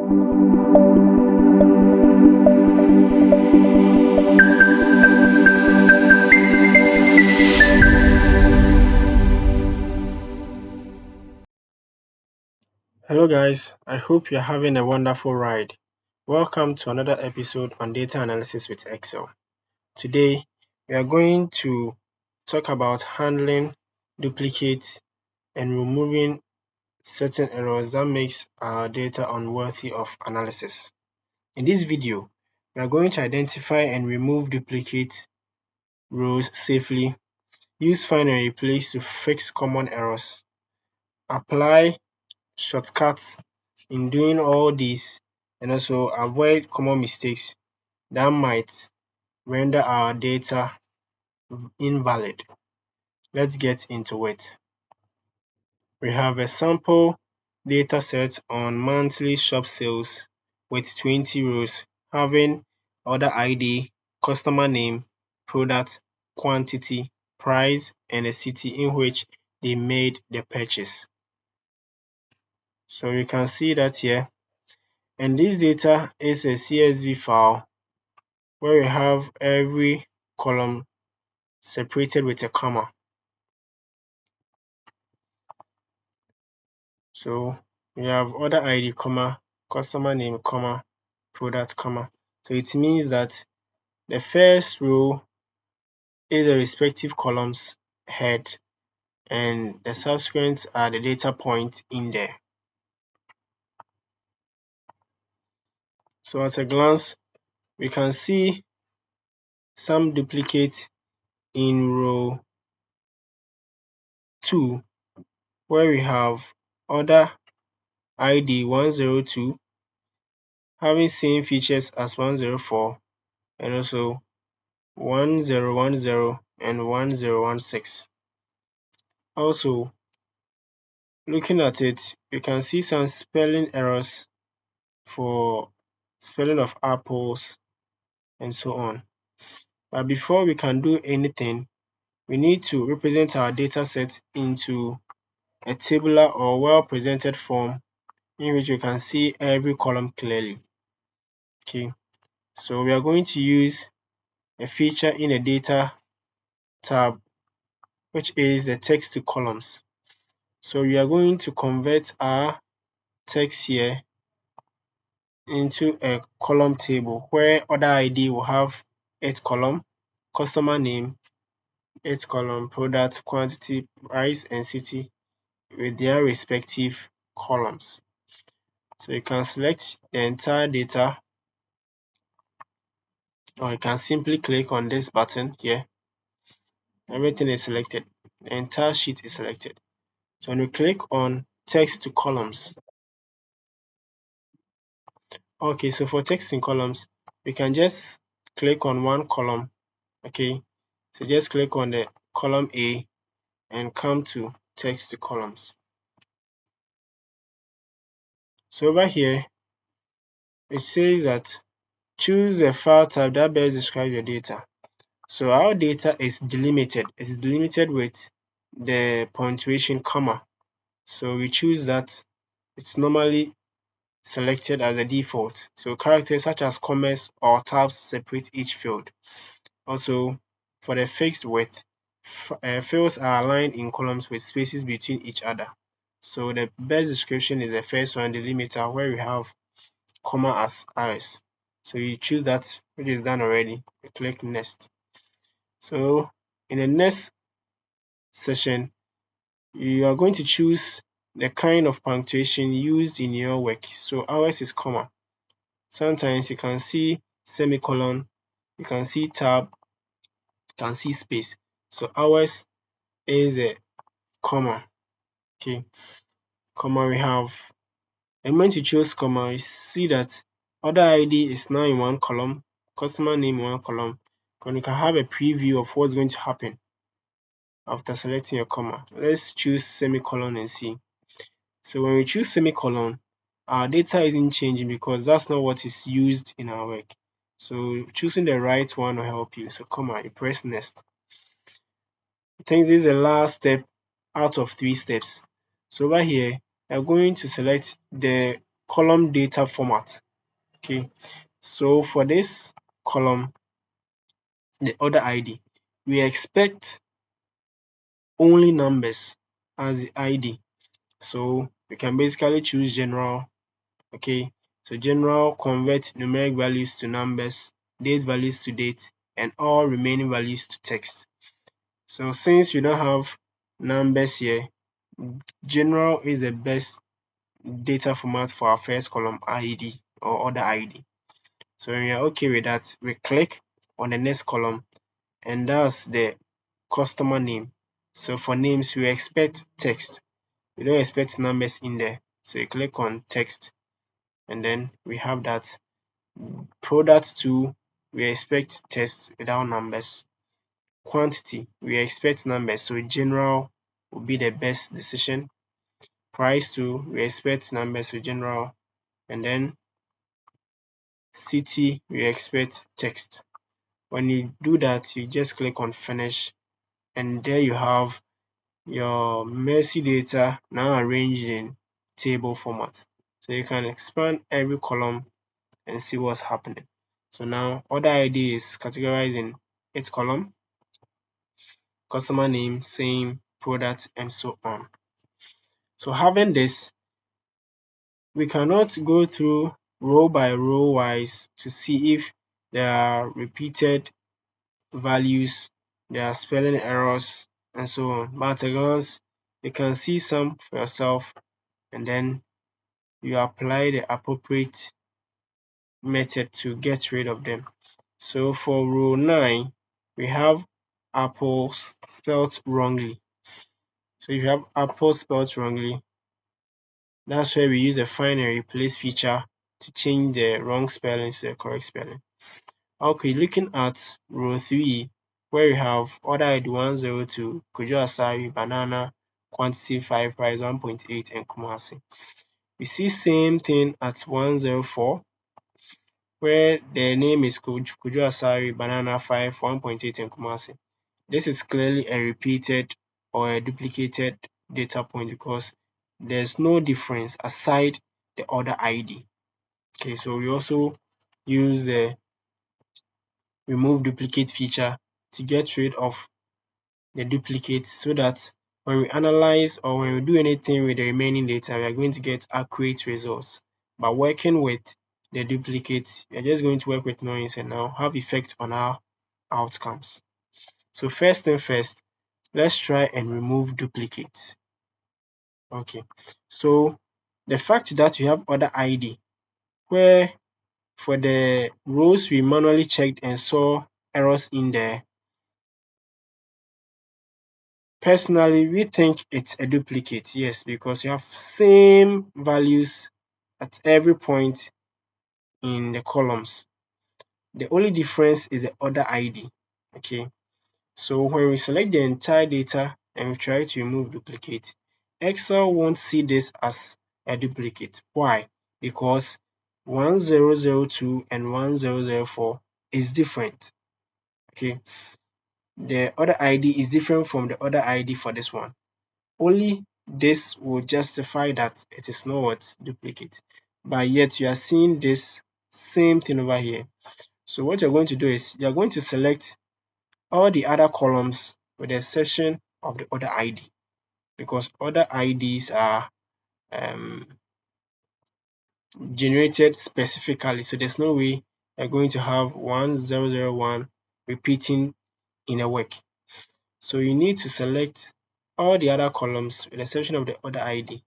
Hello guys, I hope you're having a wonderful ride. Welcome to another episode on data analysis with Excel. Today, we are going to talk about handling duplicates and removing certain errors that makes our data unworthy of analysis. In this video, we are going to identify and remove duplicate rows safely, use find and replace to fix common errors, apply shortcuts in doing all this, and also avoid common mistakes that might render our data invalid. Let's get into it. We have a sample data set on monthly shop sales with 20 rows having order ID, customer name, product, quantity, price, and a city in which they made the purchase. So you can see that here. And this data is a CSV file where we have every column separated with a comma. So we have order ID, comma, customer name, comma, product, comma. So it means that the first row is the respective column's head and the subsequent are the data points in there. So at a glance, we can see some duplicate in row 2 where we have order ID 102 having same features as 104 and also 1010 and 1016. Also, looking at it, you can see some spelling errors for spelling of apples and so on. But before we can do anything, we need to represent our data set into a tabular or well-presented form in which we can see every column clearly. Okay, so we are going to use a feature in a data tab, which is the text to columns. So we are going to convert our text here into a column table where order ID will have its column, customer name, its column, product, quantity, price, and city with their respective columns. So you can select the entire data, or you can simply click on this button here. Everything is selected. The entire sheet is selected. So when we click on text to columns, okay, so for text in columns, we can just click on one column. Okay, so just click on the column A and come to text to columns. So over here, it says that choose a file type that best describes your data. So our data is delimited. It is delimited with the punctuation comma. So we choose that. It's normally selected as a default. So characters such as commas or tabs separate each field. Also, for the fixed width, fields are aligned in columns with spaces between each other. So the best description is the first one, the delimiter, where we have comma as ours. So you choose that, which is done already. You click next. So in the next session, you are going to choose the kind of punctuation used in your work. So ours is comma. Sometimes you can see semicolon, you can see tab, you can see space. So ours is a comma. Okay, comma we have. And when you choose comma, you see that order ID is now in one column, customer name in one column, and you can have a preview of what's going to happen after selecting your comma. Let's choose semicolon and see. So when we choose semicolon, our data isn't changing because that's not what is used in our work. So choosing the right one will help you. So comma, you press next. I think this is the last step out of 3 steps. So over here, I'm going to select the column data format. Okay, so for this column, the order ID, we expect only numbers as the ID. So we can basically choose general. Okay, so general convert numeric values to numbers, date values to date, and all remaining values to text. So since we don't have numbers here, general is the best data format for our first column ID or order ID. So when we are okay with that, we click on the next column, and that's the customer name. So for names, we expect text. We don't expect numbers in there. So you click on text, and then we have that. Product 2, we expect text without numbers. Quantity, we expect numbers, so general will be the best decision. Price 2, we expect numbers, so general. And then city, we expect text. When you do that, you just click on finish, and there you have your messy data now arranged in table format. So you can expand every column and see what's happening. So now order ID is categorized in 8 column, customer name, same, product, and so on. So having this, we cannot go through row by row wise to see if there are repeated values, there are spelling errors, and so on. But at a glance, you can see some for yourself, and then you apply the appropriate method to get rid of them. So for row 9, we have apples spelled wrongly. So if you have apple spelled wrongly, that's where we use the find and replace feature to change the wrong spelling to the correct spelling. Okay, looking at row 3, where we have order ID 102, Kojo Asari, banana, quantity 5, price 1.8, and Kumasi. We see same thing at 104, where the name is Kojo Asari, banana 5, 1.8, and Kumasi. This is clearly a repeated or a duplicated data point because there's no difference aside the order ID. Okay, so we also use the remove duplicate feature to get rid of the duplicates so that when we analyze or when we do anything with the remaining data, we are going to get accurate results. But working with the duplicates, we are just going to work with noise and now have effect on our outcomes. So first thing first, let's try and remove duplicates. Okay, so the fact that we have order ID where for the rows we manually checked and saw errors in there, personally we think it's a duplicate, yes, because you have same values at every point in the columns. The only difference is the order ID. Okay, so when we select the entire data and we try to remove duplicate, Excel won't see this as a duplicate. Why? Because 1002 and 1004 is different. Okay, the order ID is different from the order ID for this one. Only this will justify that it is not what duplicate, but yet you are seeing this same thing over here. So what you're going to do is you're going to select all the other columns with the exception of the order ID, because order IDs are generated specifically, so there's no way you're going to have 1001 repeating in a week. So you need to select all the other columns with the exception of the order ID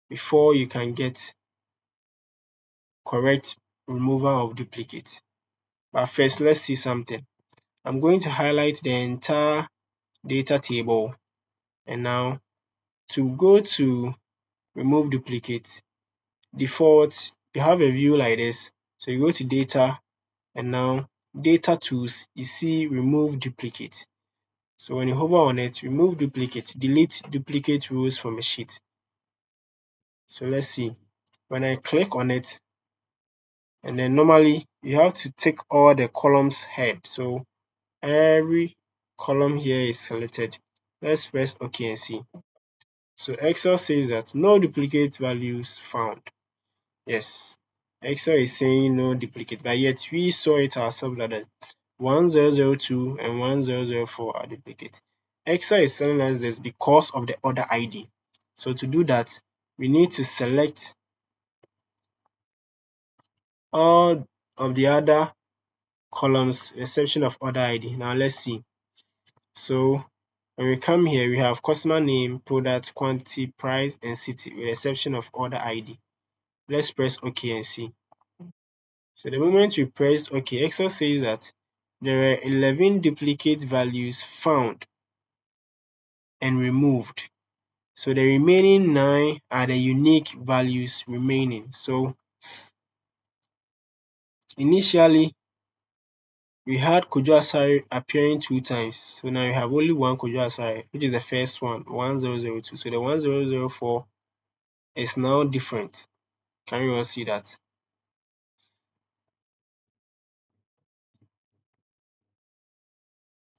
before you can get correct removal of duplicate. But first, let's see something. I'm going to highlight the entire data table, and now to go to remove duplicate, default, you have a view like this. So you go to data, and now data tools, you see remove duplicate. So when you hover on it, remove duplicate, delete duplicate rows from a sheet. So let's see. When I click on it, and then normally you have to tick all the columns head. So every column here is selected. Let's press OK and see. So Excel says that no duplicate values found. Yes. Excel is saying no duplicate, but yet we saw it ourselves that 1002 and 1004 are duplicate. Excel is telling us this because of the order ID. So to do that, we need to select all of the other columns, exception of order ID. Now let's see. So when we come here, we have customer name, product, quantity, price, and city, with exception of order ID. Let's press OK and see. So the moment we pressed OK, Excel says that there are 11 duplicate values found and removed. So the remaining 9 are the unique values remaining. So initially, we had Kojo Asare appearing 2 times. So now we have only one Kojo Asare, which is the first one, 1002. So the 1004 is now different. Can you all see that?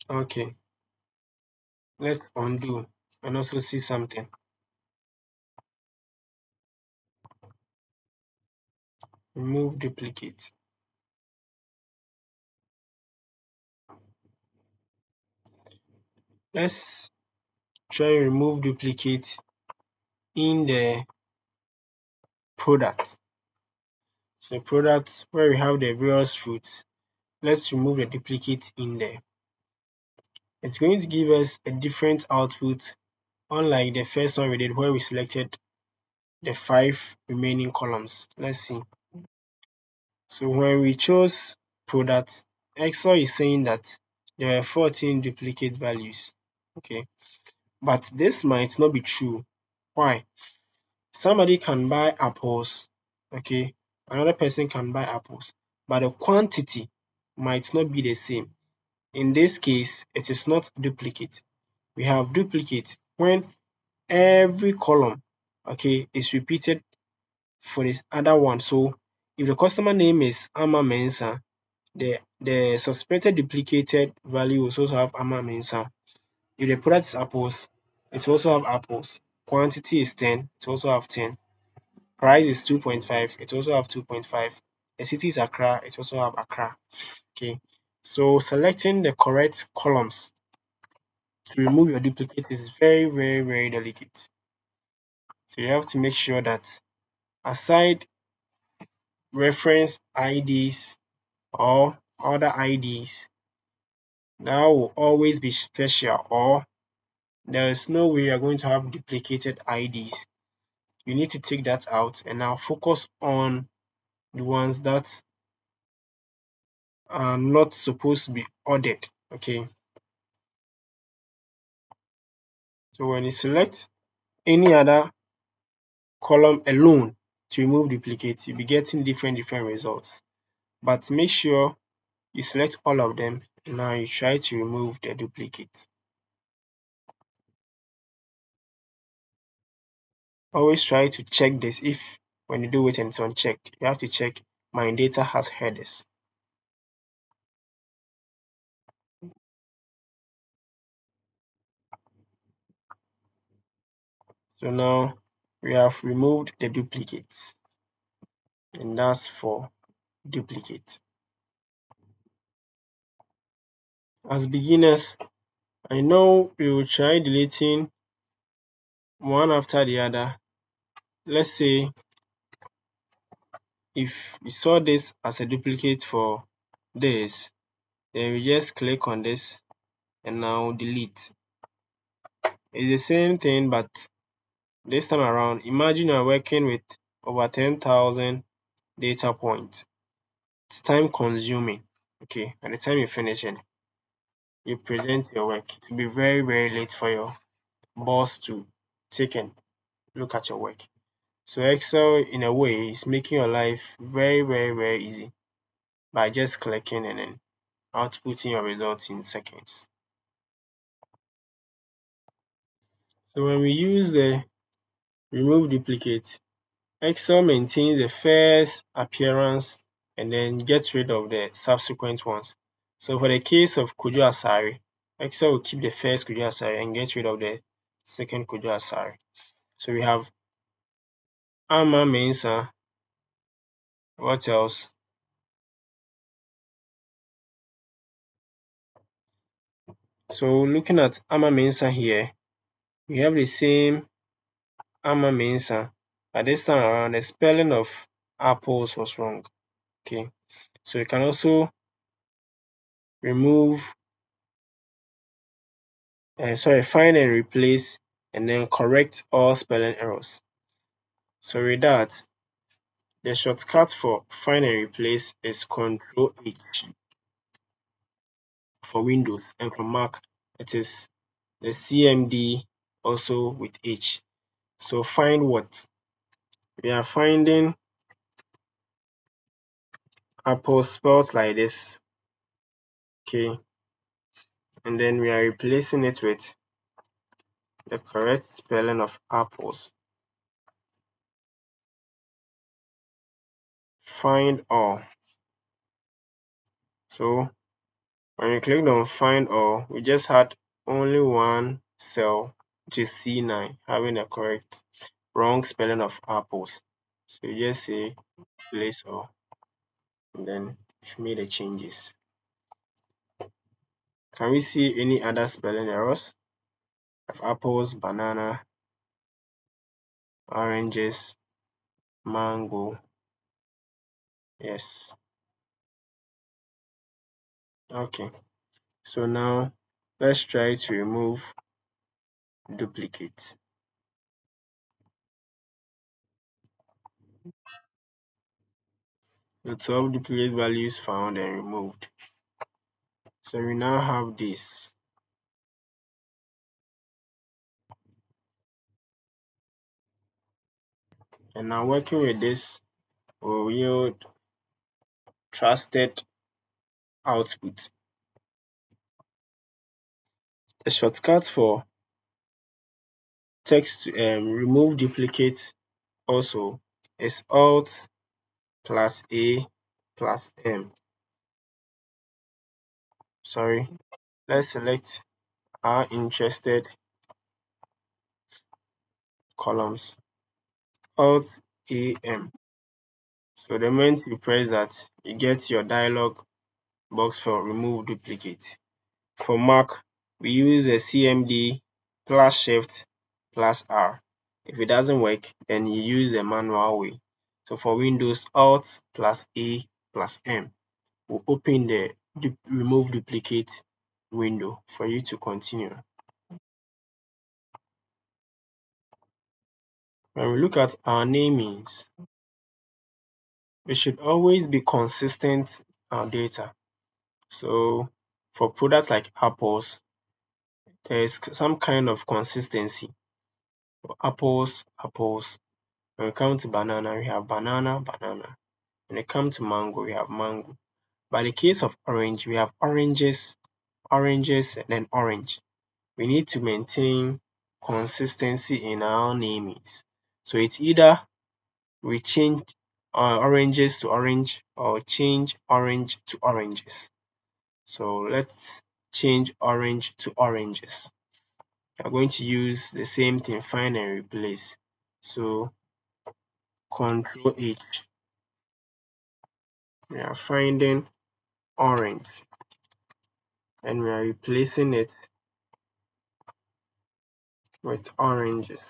Okay, let's undo and also see something. Remove duplicate. Let's try and remove duplicate in the product. So product where we have the various fruits, let's remove the duplicate in there. It's going to give us a different output, unlike the first one we did where we selected the 5 remaining columns. Let's see. So when we chose product, Excel is saying that there are 14 duplicate values. Okay, but this might not be true. Why? Somebody can buy apples, okay, another person can buy apples, but the quantity might not be the same. In this case, it is not duplicate. We have duplicate when every column, okay, is repeated for this other one. So if the customer name is Ama Mensa, the suspected duplicated value will also have Ama Mensa. If the product is apples, it will also have apples. Quantity is 10, it will also have 10. Price is 2.5, it will also have 2.5. The city is Accra, it will also have Accra. Okay, so selecting the correct columns to remove your duplicate is very, very, very delicate. So you have to make sure that aside reference IDs or other IDs, that will always be special, or there is no way you are going to have duplicated IDs. You need to take that out and now focus on the ones that are not supposed to be ordered. Okay, so when you select any other column alone to remove duplicates, you'll be getting different results. But make sure you select all of them. Now you try to remove the duplicate. Always try to check this. If when you do it and it's unchecked, you have to check my data has headers. So now we have removed the duplicates, and that's for duplicate. As beginners, I know we will try deleting one after the other. Let's say if you saw this as a duplicate for this, then we just click on this and now delete. It's the same thing, but this time around, imagine you're working with over 10,000 data points. It's time consuming. Okay, by the time you finish it, you present your work, it will be very, very late for your boss to take and look at your work. So Excel, in a way, is making your life very, very, very easy by just clicking and then outputting your results in seconds. So when we use the remove duplicate, Excel maintains the first appearance and then gets rid of the subsequent ones. So for the case of Kojo Asare, Excel will keep the first Kojo Asare and get rid of the second Kojo Asare. So we have Ama Mensah What else? So looking at Ama Mensa here, we have the same Ama Mensa, but this time around the spelling of apples was wrong. Okay, so you can also remove, find and replace, and then correct all spelling errors. So with that, the shortcut for find and replace is Control H for Windows, and for Mac it is the CMD also with H. So find what? We are finding apple spelled like this, okay, and then we are replacing it with the correct spelling of apples. Find all. So when you clicked on find all, we just had only one cell, which is C9, having a correct wrong spelling of apples. So you just say place all, and then you made the changes. Can we see any other spelling errors of apples, banana, oranges, mango? Yes. Okay. So now let's try to remove duplicate. The 12 duplicate values found and removed. So we now have this. And now working with this will yield trusted output. The shortcut for text to remove duplicate also is Alt plus A plus M. Sorry, let's select our interested columns. Alt AM. So the moment you press that, you get your dialog box for remove duplicate. For Mac, we use a CMD plus Shift plus R. If it doesn't work, then you use the manual way. So for Windows, Alt plus A plus M will open the remove duplicate window for you to continue. When we look at our namings, we should always be consistent in our data. So for products like apples, there is some kind of consistency. For apples, apples. When it comes to banana, we have banana, banana. When it comes to mango, we have mango. But in the case of orange, we have oranges, oranges, and then orange. We need to maintain consistency in our namings. So it's either we change oranges to orange or change orange to oranges. So let's change orange to oranges. We are going to use the same thing, find and replace. So Control H. We are finding orange and we are replacing it with oranges.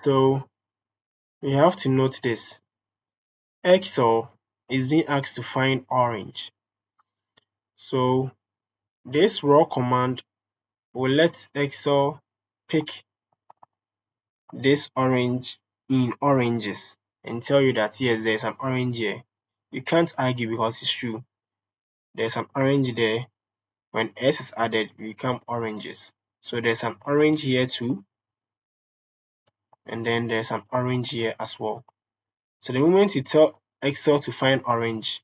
So we have to note this. Excel is being asked to find orange. So this raw command will let Excel pick this orange in oranges and tell you that yes, there's an orange here. You can't argue because it's true. There's an orange there. When S is added, we become oranges. So there's an orange here too, and then there's an orange here as well. So the moment you tell Excel to find orange,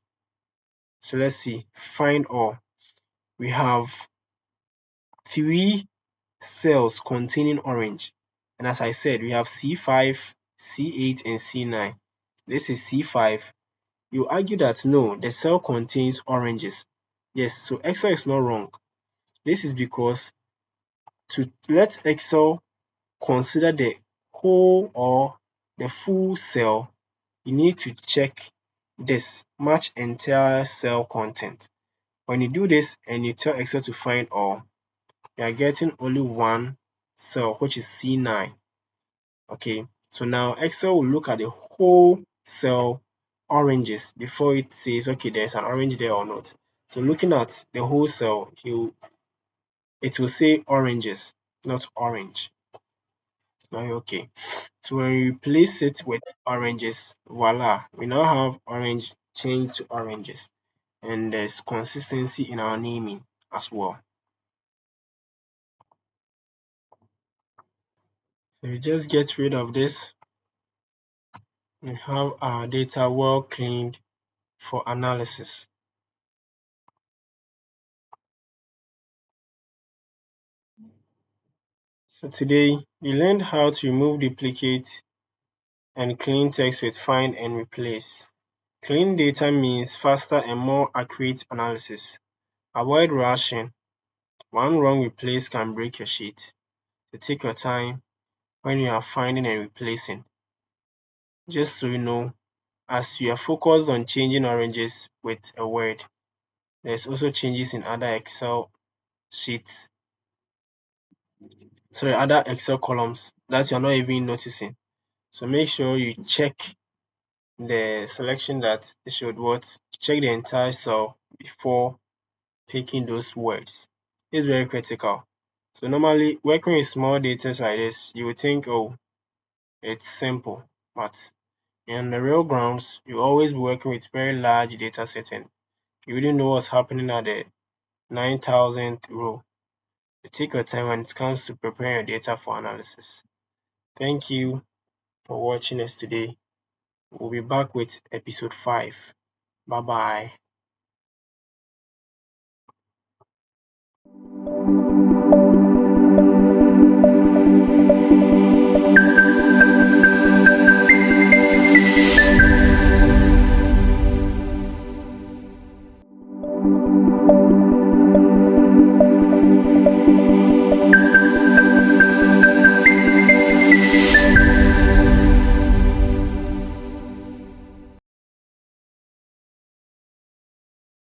so let's see, find all. We have 3 cells containing orange. And as I said, we have C5, C8, and C9. This is C5. You argue that no, the cell contains oranges. Yes, so Excel is not wrong. This is because to let Excel consider the whole or the full cell, you need to check this match entire cell content. When you do this and you tell Excel to find all, you are getting only one cell, which is C9. Okay, so now Excel will look at the whole cell oranges before it says, okay, there's an orange there or not. So looking at the whole cell, it will say oranges, not orange. Okay, so when you replace it with oranges, voila, we now have orange changed to oranges, and there's consistency in our naming as well. So we just get rid of this and have our data well cleaned for analysis. So today we learned how to remove duplicate and clean text with find and replace. Clean data means faster and more accurate analysis. Avoid rushing. One wrong replace can break your sheet. So take your time when you are finding and replacing. Just so you know, as you are focused on changing oranges with a word, there's also changes in other Excel sheets, other Excel columns that you're not even noticing. So make sure you check the selection that it should what, check the entire cell before picking those words. It's very critical. So normally working with small data like this, you would think, oh, it's simple, but in the real grounds, you always be working with very large data set and you wouldn't know what's happening at the 9,000th row. So take your time when it comes to preparing your data for analysis. Thank you for watching us today. We'll be back with episode 5. Bye bye.